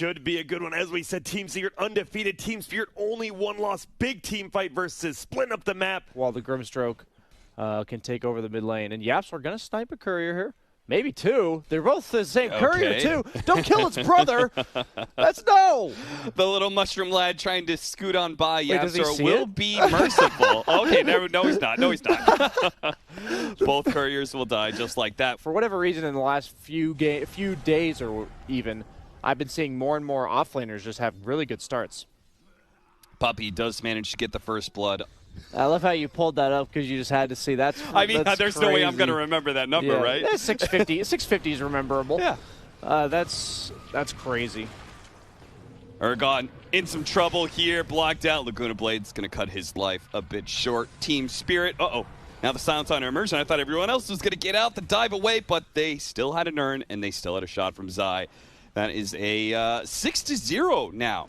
should be a good one. As we said, Team Secret undefeated. Team Spirit only one loss. Big team fight versus splitting up the map. While the Grimstroke can take over the mid lane. And Yaps, we're going to snipe a courier here. Maybe two. They're both the same. Courier too. Don't kill its brother. That's no. The little mushroom lad trying to scoot on by. Yapsor will be merciful. Okay, no, he's not. No, he's not. Both couriers will die just like that. For whatever reason, in the last few days or even, I've been seeing more and more offlaners just have really good starts. Puppey does manage to get the first blood. I love how you pulled that up because you just had to see. There's crazy. No way I'm going to remember that number, right? Yeah, 650. 650 is rememberable. Yeah. That's crazy. Urgon in some trouble here, blocked out. Laguna Blade's going to cut his life a bit short. Team Spirit, now the silence on immersion. I thought everyone else was going to get out the dive away, but they still had an earn, and they still had a shot from Zai. That is a 6-0 now.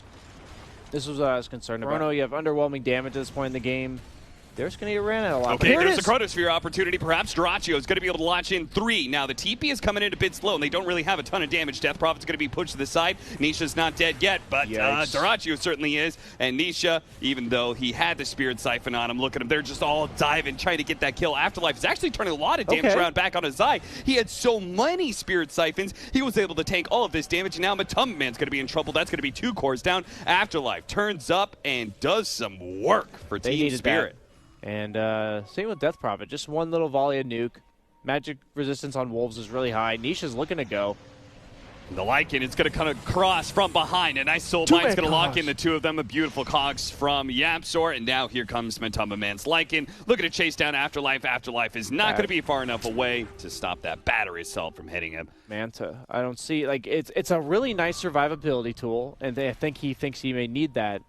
This was what I was concerned about. Bruno, you have underwhelming damage at this point in the game. They're just going to get ran out a lot. Okay, there's a Chronosphere opportunity. Perhaps Duraccio is going to be able to launch in 3. Now, the TP is coming in a bit slow, and they don't really have a ton of damage. Death Prophet's going to be pushed to the side. Nisha's not dead yet, but Duraccio certainly is. And Nisha, even though he had the Spirit Siphon on him, look at him. They're just all diving, trying to get that kill. Afterlife is actually turning a lot of damage around back on his Zai. He had so many Spirit Siphons, he was able to tank all of this damage, and now Matumba Man's going to be in trouble. That's going to be 2 cores down. Afterlife turns up and does some work for Team Spirit. And same with Death Prophet. Just one little volley of nuke. Magic resistance on Wolves is really high. Nisha's looking to go. The Lycan is going to kind of cross from behind. A nice soul mine's going to lock in the two of them. A beautiful cogs from Yapsor. And now here comes Matumba Man's Lycan. Looking to chase down Afterlife. Afterlife is not going to be far enough away to stop that battery assault from hitting him. Manta, I don't see, like, it's a really nice survivability tool. And I think he thinks he may need that.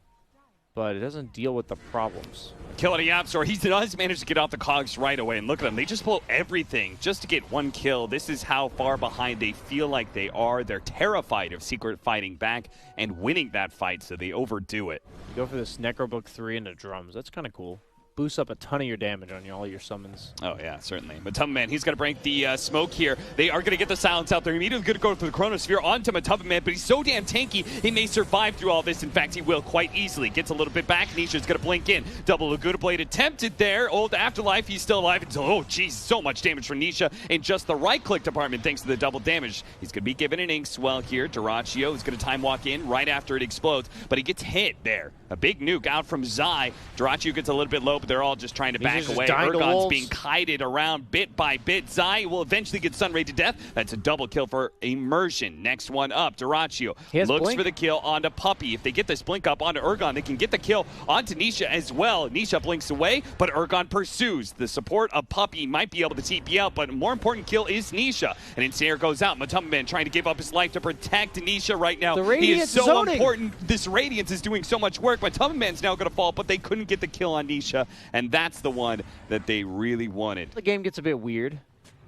But it doesn't deal with the problems. Killing a Yapsor. He does manage to get off the cogs right away. And look at them. They just blow everything just to get 1 kill. This is how far behind they feel like they are. They're terrified of Secret fighting back and winning that fight, so they overdo it. You go for this Necrobook 3 into drums. That's kind of cool. Boosts up a ton of your damage on all your summons. Oh, yeah, certainly. Matumba Man, he's going to break the smoke here. They are going to get the silence out there. Immediately going to go for the Chronosphere onto Matumba Man, but he's so damn tanky, he may survive through all this. In fact, he will quite easily. Gets a little bit back. Nisha's going to blink in. Double Laguna Blade attempted there. Old Afterlife, he's still alive. Oh, geez, so much damage for Nisha in just the right-click department thanks to the double damage. He's going to be given an ink swell here. Duraccio is going to time walk in right after it explodes, but he gets hit there. A big nuke out from Zai. Duraccio gets a little bit low, but they're all just trying to back away. Urgon's being kited around bit by bit. Zai will eventually get Sunray to death. That's a double kill for Immersion. Next one up, Duraccio looks for the kill onto Puppey. If they get this blink up onto Urgon, they can get the kill onto Nisha as well. Nisha blinks away, but Urgon pursues. The support of Puppey might be able to TP out, but a more important kill is Nisha. And Ensnare goes out. Matumba Man trying to give up his life to protect Nisha right now. He is so important. This Radiance is doing so much work. Matumba Man's now going to fall, but they couldn't get the kill on Nisha, and that's the one that they really wanted. The game gets a bit weird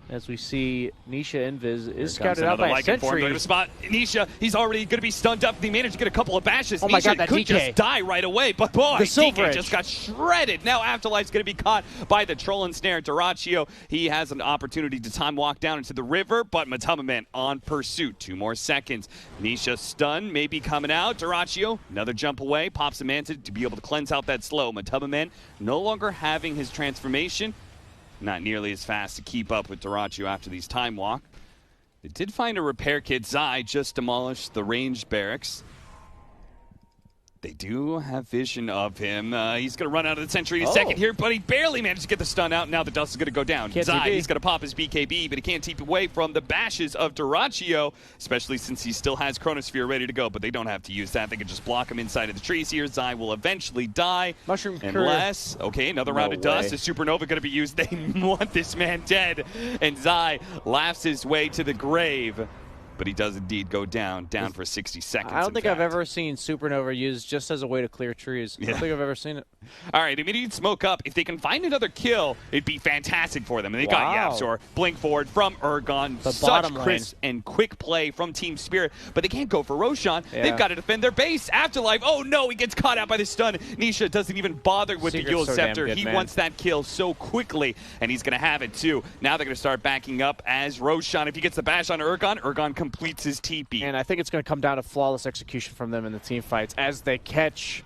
as we see Nisha Invis is scouted out by a Sentry. They're going to spot Nisha. He's already going to be stunned up. They managed to get a couple of bashes. Oh my God, that could DK. Just die right away, but boy, DK just got shredded. Now Afterlife's going to be caught by the Troll and Snare. Duraccio, he has an opportunity to time walk down into the river, but Matumba Man on pursuit. 2 more seconds. Nisha stunned, maybe coming out. Duraccio, another jump away, pops a Manta to be able to cleanse out that slow. Matumba Man no longer having his transformation. Not nearly as fast to keep up with Duraccio after these time walk. They did find a repair kit. Zai just demolished the ranged barracks. They do have vision of him. He's going to run out of the Sentry in a second here, but he barely managed to get the stun out. Now the dust is going to go down. Zai, he's going to pop his BKB, but he can't keep away from the bashes of Duraccio, especially since he still has Chronosphere ready to go, but they don't have to use that. They can just block him inside of the trees here. Zai will eventually die. Mushroom Unless, another round of dust. Is Supernova going to be used? They want this man dead. And Zai laughs his way to the grave. But he does indeed go down for 60 seconds. I don't think I've ever seen Supernova used just as a way to clear trees. I don't think I've ever seen it. All right, immediate smoke up. If they can find another kill, it'd be fantastic for them. And they got Yapsor. Blink forward from Urgon. Such crisp and quick play from Team Spirit. But they can't go for Roshan. Yeah. They've got to defend their base. Afterlife, oh no, he gets caught out by the stun. Nisha doesn't even bother with the Yule Scepter. He wants that kill so quickly, and he's going to have it too. Now they're going to start backing up as Roshan. If he gets the bash on Urgon, Urgon comes completes his TP. And I think it's going to come down to flawless execution from them in the team fights as they catch.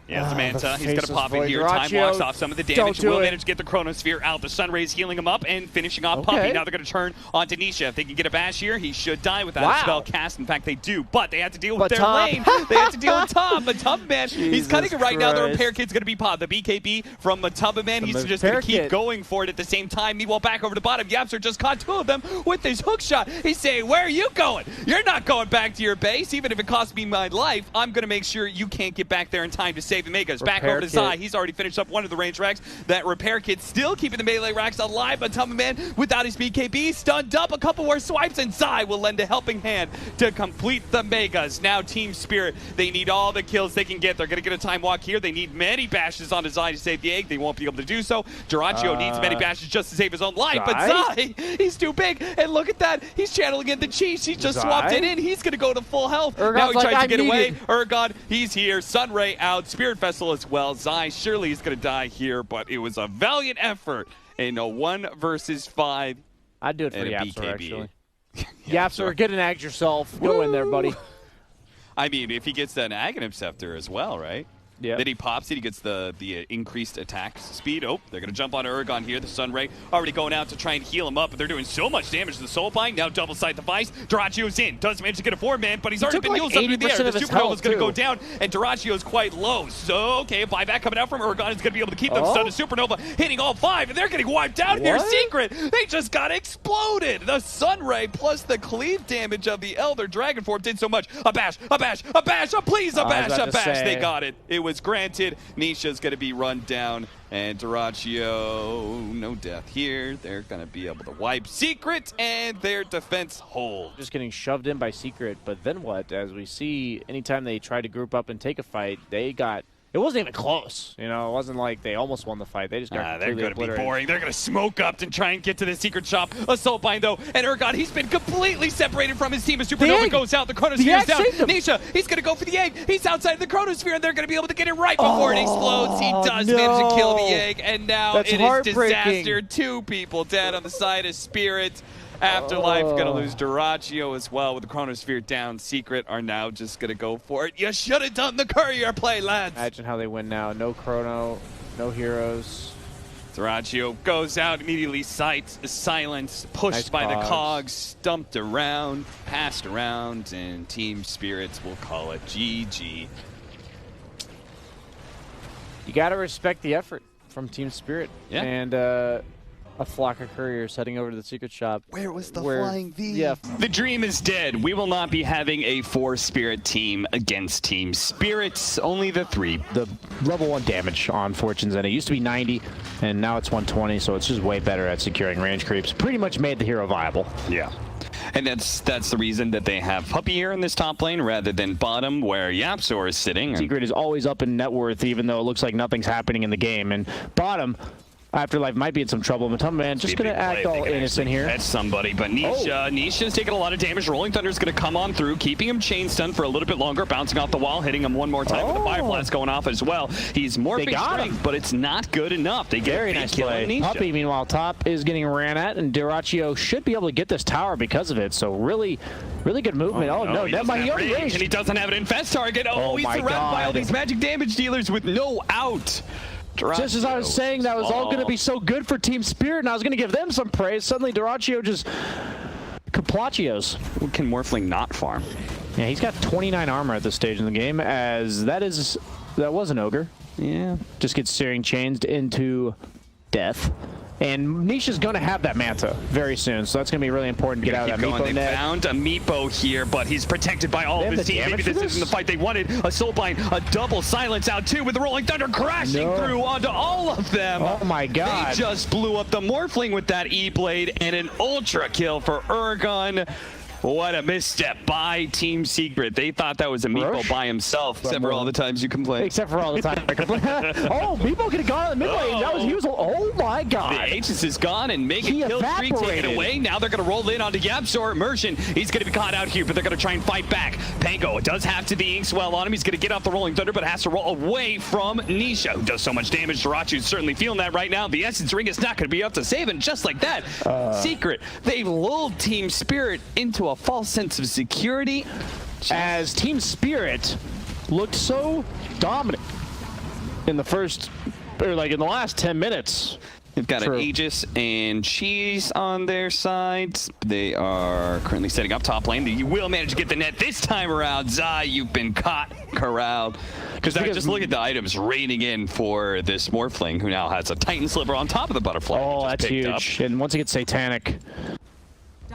Yeah, Samantha, he's going to pop in void. here. Dyrachyo, Time walks off some of the damage. do Will it. manage to get the Chronosphere out. The Sunray's healing him up and finishing off Puppey. Now they're going to turn on Tanisha. If they can get a bash here, he should die without a spell cast. In fact, they do. But they have to deal with their lane. They have to deal with Tom. Matubman, he's cutting it right now. The repair kit's going to be popped. The BKB from Matubman, he's just going to keep going for it at the same time. Meanwhile, back over the bottom, Yapster just caught two of them with his hook shot. He's saying, where are you going? You're not going back to your base. Even if it costs me my life, I'm going to make sure you can't get back there in time to save the Megas. Back over to Zai. He's already finished up one of the range racks. That repair kit still keeping the melee racks alive. Matubman, without his BKB, stunned up. A couple more swipes, and Zai will lend a helping hand to complete the Megas. Now Team Spirit, they need all the kills they can get. They're going to get a time walk here. They need many bashes onto Zai to save the egg. They won't be able to do so. Dyrachyo needs many bashes just to save his own life. But Zai, he's too big. And look at that. He's channeling in the cheese. He just swapped it in. He's going to go to full health. Now he tries to get away. Urgon, he's here. Sunray out. Spirit Vessel as well. Zai surely is going to die here, but it was a valiant effort in a 1 versus 5. I'd do it for Yapster, actually. Yapster, get an ag yourself. Go in there, buddy. I mean, if he gets an Aghanim Scepter as well, right? Yeah. Then he pops it. He gets the increased attack speed. Oh, they're going to jump on Urgon here. The Sunray already going out to try and heal him up, but they're doing so much damage to the Soulbind. Now double side device. Dyrachyo's in. Does manage to get a 4-man, but he's already been used under the air. The Supernova's going to go down, and Dyrachyo's quite low. So, okay, a buyback coming out from Urgon is going to be able to keep them stunned. The Supernova hitting all 5, and they're getting wiped out here. Secret, they just got exploded. The Sunray plus the cleave damage of the Elder Dragon Form did so much. A bash, a bash, a bash, a please, a bash, a bash. They got it. It was granted. Nisha's going to be run down, and Dyrachyo, no death here. They're going to be able to wipe Secret, and their defense hold. Just getting shoved in by Secret, but then what? As we see, anytime they try to group up and take a fight, they got... It wasn't even close. You know, it wasn't like they almost won the fight. They just got they're going to be boring. They're going to smoke up and try and get to the secret shop. Assault Bind, though. And Urgon, he's been completely separated from his team. As Supernova goes out, the Chronosphere is down. Nisha, he's going to go for the egg. He's outside the Chronosphere, and they're going to be able to get it right before it explodes. He does manage to kill the egg, and now it is disaster. 2 people dead on the side of Spirit. Afterlife going to lose Dyrachyo as well with the Chronosphere down. Secret are now just going to go for it. You should have done the courier play, lads. Imagine how they win now. No Chrono, no heroes. Dyrachyo goes out immediately, silenced, pushed by the cogs, stumped around, passed around, and Team Spirits will call it GG. You got to respect the effort from Team Spirit. Yeah. And a flock of couriers heading over to the secret shop. Where was the flying V? Yeah. The dream is dead. We will not be having a 4-Spirit team against Team Spirits. Only the 3. The level 1 damage on Fortune's End. It used to be 90, and now it's 120, so it's just way better at securing range creeps. Pretty much made the hero viable. Yeah. And that's the reason that they have Puppey here in this top lane rather than bottom where Yapsor is sitting. Secret is always up in net worth, even though it looks like nothing's happening in the game. And bottom... Afterlife might be in some trouble. Matubman just going to act all innocent here. Catch somebody, but Nisha's taking a lot of damage. Rolling Thunder's going to come on through, keeping him chain stunned for a little bit longer, bouncing off the wall, hitting him one more time with the Fire Blast going off as well. He's morphing strength, but it's not good enough. They get very nice play. Puppey, meanwhile, top is getting ran at, and Dyrachyo should be able to get this tower because of it. So really, really good movement. He already raged. And he doesn't have an infest target. He's surrounded by all these magic damage dealers with no out. Just as I was saying, that was all going to be so good for Team Spirit, and I was going to give them some praise. Suddenly, Dyrachyo just Caplachios. Can Morphling not farm? Yeah, he's got 29 armor at this stage in the game, as that was an ogre. Yeah. Just gets Searing Chained into death. And Nisha's going to have that Manta very soon, so that's going to be really important to get out of that Meepo net. They found a Meepo here, but he's protected by all of his team. Maybe this isn't the fight they wanted. A Soulbind, a double silence out too, with the Rolling Thunder crashing through onto all of them. Oh my god. They just blew up the Morphling with that E-Blade, and an ultra kill for Urgon. What a misstep by Team Secret. They thought that was a Meepo by himself, except for all the times you complained. Except for all the time I complained. Meepo could have gone on the mid lane. Oh my god. The Aegis is gone, and Mega kill streak taken away. Now they're going to roll in onto Yapsor. Immersion, he's going to be caught out here, but they're going to try and fight back. Pango does have to the Inkswell on him. He's going to get off the Rolling Thunder, but has to roll away from Nisha, who does so much damage. Dyrachyo's certainly feeling that right now. The Essence Ring is not going to be up to save, and just like that, Secret, they lulled Team Spirit into a a false sense of security. As Team Spirit looked so dominant in the first, or like in the last 10 minutes. They've got an Aegis and Cheese on their side. They are currently setting up top lane. You will manage to get the net this time around. Zai, you've been caught, corralled. Because just look at the items raining in for this Morphling, who now has a Titan Sliver on top of the Butterfly. Oh, that's huge. And once it gets Satanic.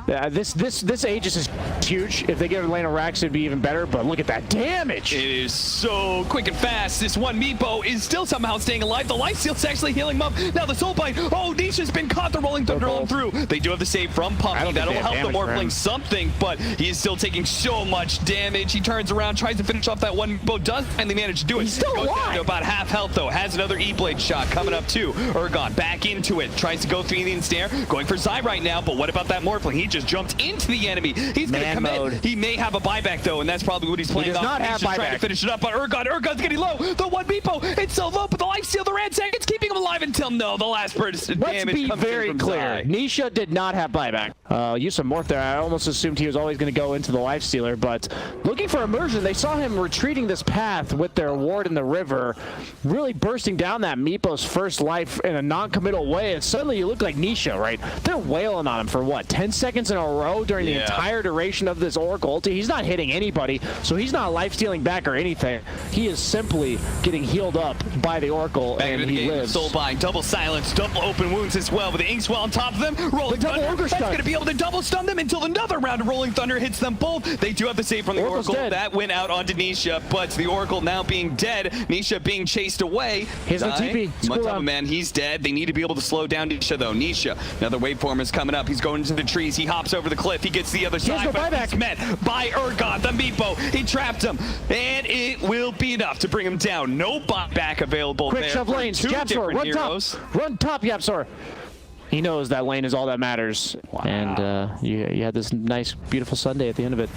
This Aegis is huge. If they get a lane of Rax, it'd be even better, but look at that damage. It is so quick and fast. This one Meepo is still somehow staying alive. The Lifesteal's actually healing him up. Now the Soulbite. Oh, Nisha's been caught. The Rolling Thunder on through. They do have the save from Puppy. That'll help the Morphling something, but he is still taking so much damage. He turns around, tries to finish off that one Meepo. Does finally manage to do it. He's still Goes alive. down to about half health, though. Has another E-Blade shot coming up, too. Urgon back into it. Tries to go through the snare. Going for Zai right now, but what about that Morphling? He just jumped into the enemy. He's going to come in. He may have a buyback, though, and that's probably what he's playing off. He does not have buyback. Trying to finish it up on Urgon. Urgon's getting low. The one Meepo, it's so low, but the Lifesteal, the Ransack, it's keeping him alive until the last burst of damage. Let's be very clear. Nisha did not have buyback. Use some morph there. I almost assumed he was always going to go into the Lifestealer, but looking for immersion, they saw him retreating this path with their ward in the river, really bursting down that Meepo's first life in a non-committal way, and suddenly you look like Nisha, right? They're wailing on him for what, 10 seconds in a row during the entire duration of this Oracle ulti. He's not hitting anybody, so he's not life-stealing back or anything. He is simply getting healed up by the Oracle, and he lives. Soulbind, double silence, double open wounds as well, with the Inkswell on top of them. Rolling Thunder, that's going to be able to double stun them until another round of Rolling Thunder hits them both. They do have the save from the Oracle. That went out onto Nisha, but the Oracle now being dead, Nisha being chased away. Here's the TP. Matama Man, he's dead. They need to be able to slow down Nisha, though. Nisha, another waveform is coming up. He's going into the trees. He hops over the cliff. He gets the other side, but he's met by Urgon, the Meepo. He trapped him, and it will be enough to bring him down. No buyback available there. Quick shove lanes. Yapsor, run top. Run top, Yapsor. He knows that lane is all that matters. Wow. And you had this nice, beautiful Sunday at the end of it.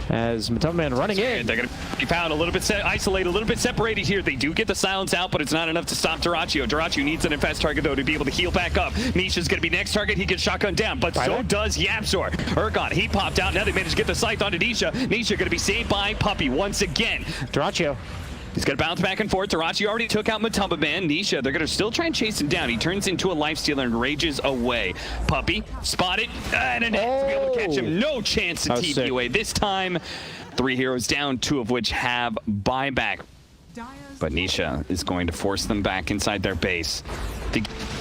As Matama Man running in. They're going to be found a little bit isolated, a little bit separated here. They do get the silence out, but it's not enough to stop Dyrachyo. Dyrachyo needs an infest target, though, to be able to heal back up. Nisha's going to be next target. He gets shotgun down, but so does Yapsor. Urgon, he popped out. Now they managed to get the scythe onto Nisha. Nisha going to be saved by Puppy once again. Dyrachyo. He's going to bounce back and forth. Dyrachyo already took out Matamba Man. Nisha, they're going to still try and chase him down. He turns into a Lifestealer and rages away. Puppy, spotted, and a net to be able to catch him. No chance to TP away. This time, 3 heroes down, 2 of which have buyback. But Nisha is going to force them back inside their base.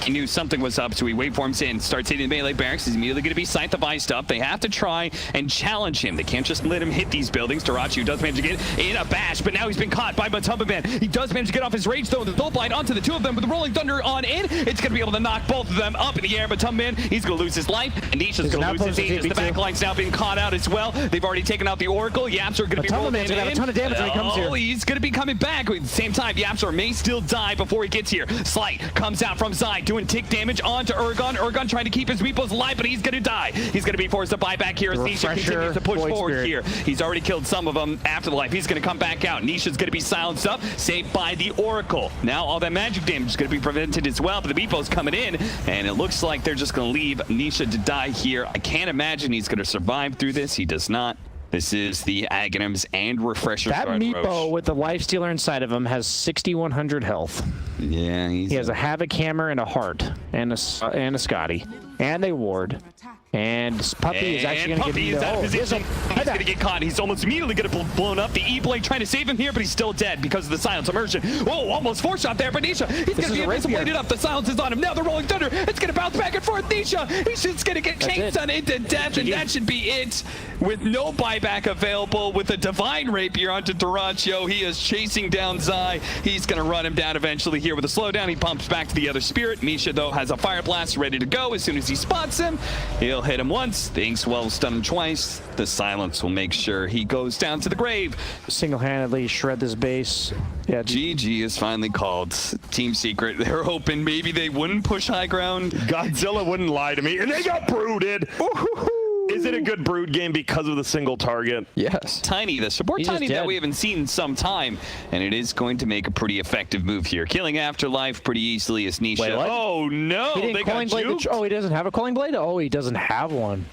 He knew something was up, so he waveforms in, starts hitting the melee barracks. He's immediately going to be scythe-iced up. They have to try and challenge him. They can't just let him hit these buildings. Dyrachyo does manage to get in a bash, but now he's been caught by Matamba Man. He does manage to get off his rage, though, with the Soulblind onto the 2 of them, with the Rolling Thunder on in. It's going to be able to knock both of them up in the air. Matamba Man, he's going to lose his life, and Nisha's going to lose his Aegis. The backline's now being caught out as well. They've already taken out the Oracle. Yapsor going to be rolling in. Got a ton of damage when he comes here. He's going to be coming back. At the same time, Yapsor may still die before he gets here. Slight comes out from Zai, doing tick damage onto Urgon. Urgon trying to keep his Meepos alive, but he's going to die. He's going to be forced to buy back here as Nisha continues to push forward here. He's already killed some of them after the life. He's going to come back out. Nisha's going to be silenced up, saved by the Oracle. Now all that magic damage is going to be prevented as well, but the Meepos coming in, and it looks like they're just going to leave Nisha to die here. I can't imagine he's going to survive through this. He does not. This is the Aghanims and Refresher. That Meepo with the Lifestealer inside of him has 6,100 health. Yeah, he has a Havoc Hammer and a Heart and a Scotty. And they ward. And Puppy is actually going to get out of position. He's going to get caught. He's almost immediately going to be blown up. The E-Blade trying to save him here, but he's still dead because of the silence immersion. Whoa, almost 4-shot there, but Nisha, he's going to be invisible up. The silence is on him. Now the Rolling Thunder. It's going to bounce back and forth. Nisha, he's just going to get chased on into death, and that should be it. With no buyback available, with a Divine Rapier onto Dyrachyo, he is chasing down Zai. He's going to run him down eventually here with a slowdown. He pumps back to the other Spirit. Misha, though, has a Fire Blast ready to go. As soon as he spots him, he'll hit him once. The Inkswell will stun him twice. The silence will make sure he goes down to the grave. Single-handedly shred this base. Yeah, GG is finally called. Team Secret, they were hoping maybe they wouldn't push high ground. Godzilla wouldn't lie to me, and they got brooded. Is it a good brood game because of the single target? Yes. Tiny, the support Tiny that we haven't seen in some time, and it is going to make a pretty effective move here. Killing Afterlife pretty easily as Nisha. Wait, oh no, they got juked. Oh, he doesn't have a Calling Blade? Oh, he doesn't have one.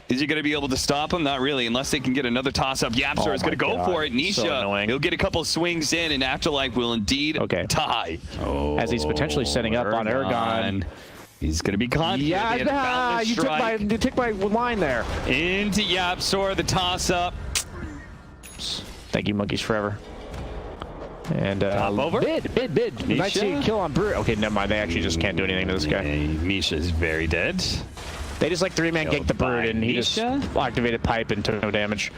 Is he going to be able to stop him? Not really, unless they can get another toss-up. Yapzor is going to go for it. Nisha, he'll get a couple swings in, and Afterlife will indeed tie. Oh, as he's potentially setting up on Ergon. He's going to be caught. Yeah, you took my line there. Into Yapzor, the toss-up. Thank you, Monkeys Forever. And over. Bid. You might see a kill on Brew. Okay, never mind. They actually just can't do anything to this guy. Misha's very dead. They just like 3-man ganked the Brood, and he just activated pipe and took no damage.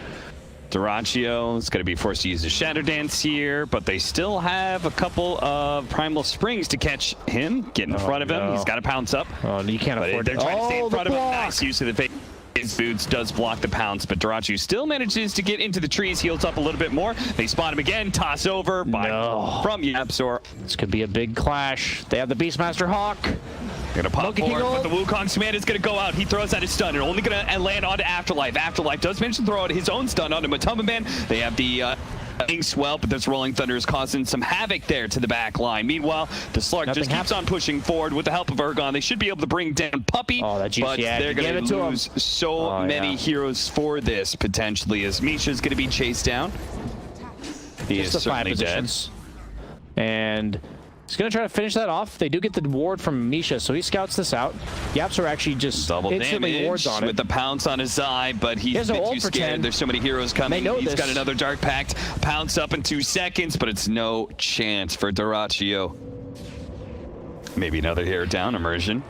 Duraccio is going to be forced to use the Shadow Dance here, but they still have a couple of Primal Springs to catch him. Get in front of him. He's got to pounce up. Oh, you can't afford They're trying to stay in front of him. Nice use of the fake. His boots does block the pounce, but Duraccio still manages to get into the trees, heals up a little bit more. They spot him again, toss over from Yapzor. This could be a big clash. They have the Beastmaster Hawk. Gonna pop forward, but the Wukong's command is gonna go out. He throws out his stun, and only gonna land onto Afterlife. Afterlife does manage to throw out his own stun onto Matumba Man. They have the Inkswell, but this Rolling Thunder is causing some havoc there to the back line. Meanwhile, the Slug just keeps on pushing forward with the help of Ergon. They should be able to bring down Puppy, but they're going to lose so many heroes for this, potentially, as Misha's going to be chased down. He is certainly dead. And he's going to try to finish that off. They do get the ward from Misha, so he scouts this out. Yapzor actually just instantly wards on it. With the pounce on his eye, but he's a bit too scared. There's so many heroes coming. He's got another Dark Pact. Pounce up in 2 seconds, but it's no chance for Duraccio. Maybe another hero down, Immersion.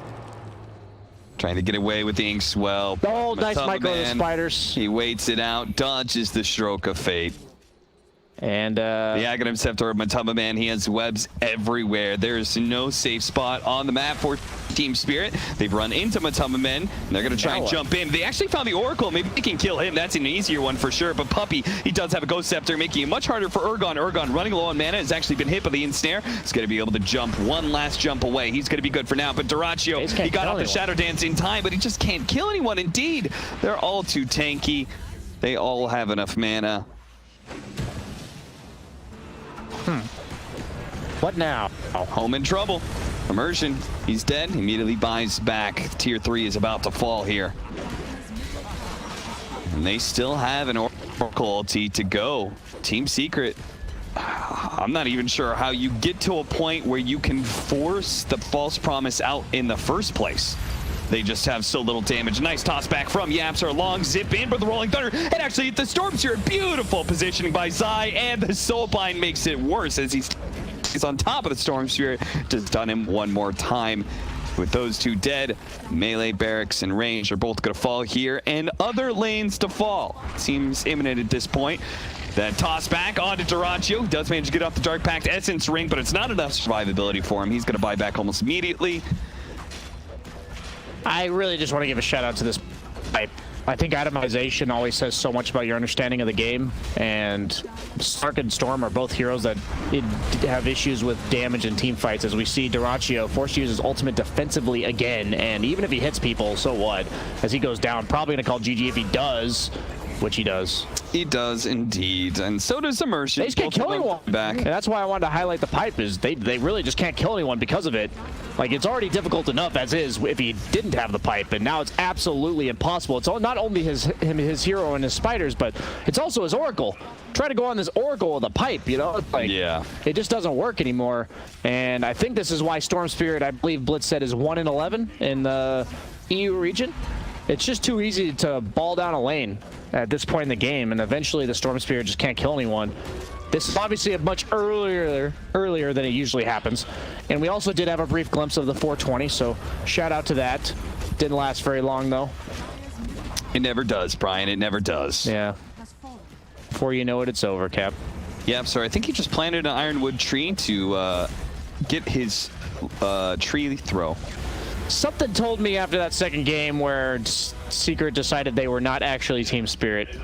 Trying to get away with the Inkswell. Oh, nice micro to spiders. He waits it out, dodges the stroke of fate. And the Aghanim Scepter of Matumba Man, he has webs everywhere. There is no safe spot on the map for Team Spirit. They've run into Matumba Man, and they're going to try and jump in. They actually found the Oracle. Maybe they can kill him. That's an easier one for sure. But Puppy, he does have a Ghost Scepter, making it much harder for Ergon. Ergon running low on mana has actually been hit by the Ensnare. He's going to be able to jump one last jump away. He's going to be good for now. But Duraccio, he got off the Shadow Dance in time, but he just can't kill anyone. Indeed, they're all too tanky. They all have enough mana. What now? Home in trouble. Immersion, he's dead. Immediately buys back. Tier 3 is about to fall here. And they still have an Oracle ulti to go. Team Secret. I'm not even sure how you get to a point where you can force the false promise out in the first place. They just have so little damage. Nice toss back from Yapzor. Long zip in, but the Rolling Thunder and actually hit the Storm Spirit. Beautiful positioning by Zai, and the Soulbind makes it worse as he's on top of the Storm Spirit. Just done him one more time. With those two dead, melee, barracks, and range are both going to fall here, and other lanes to fall. Seems imminent at this point. That toss back onto Duraccio. He does manage to get off the Dark Pact Essence Ring, but it's not enough survivability for him. He's going to buy back almost immediately. I really just want to give a shout out to this pipe. I think itemization always says so much about your understanding of the game, and Stark and Storm are both heroes that have issues with damage in team fights, as we see Duraccio forced to use his ultimate defensively again, and even if he hits people, so what? As he goes down, probably going to call GG if he does, which he does. He does indeed, and so does Immersion. They just can't kill anyone. And that's why I wanted to highlight the pipe, is they really just can't kill anyone because of it. Like, it's already difficult enough as is if he didn't have the pipe, and now it's absolutely impossible. It's not only his hero and his spiders, but it's also his Oracle. Try to go on this Oracle with a pipe, you know? Like, it just doesn't work anymore. And I think this is why Storm Spirit, I believe Blitz said, is 1 in 11 in the EU region. It's just too easy to ball down a lane at this point in the game, and eventually the Storm Spirit just can't kill anyone. This is obviously a much earlier than it usually happens. And we also did have a brief glimpse of the 420, so shout out to that. Didn't last very long, though. It never does, Brian. It never does. Yeah. Before you know it, it's over, Cap. Yeah, so I think he just planted an Ironwood tree to get his tree throw. Something told me after that second game where Secret decided they were not actually Team Spirit.